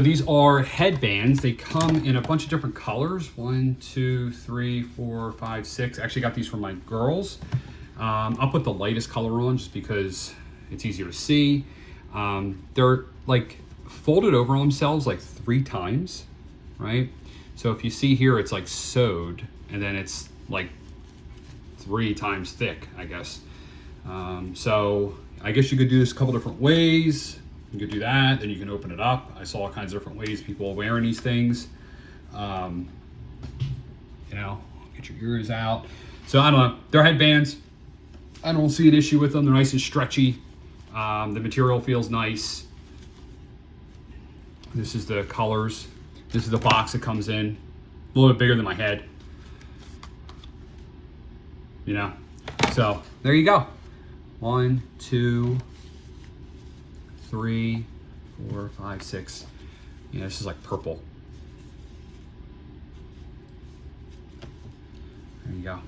These are headbands. They come in a bunch of different colors. 1, 2, 3, 4, 5, 6. I actually got these from my girls. I'll put the lightest color on just because it's easier to see. They're like folded over on themselves like 3 times, right? So if you see here, it's like sewed, and then it's like 3 times thick, I guess. So I guess you could do this a couple different ways. You could do that, then you can open it up. I saw all kinds of different ways people are wearing these things. You know, get your ears out. So I don't know, they're headbands. I don't see an issue with them. They're nice and stretchy. The material feels nice. This is the colors. This is the box it comes in. A little bit bigger than my head. You know, so there you go. 1, 2, 3, 4, 5, 6. Yeah, this is like purple. There you go.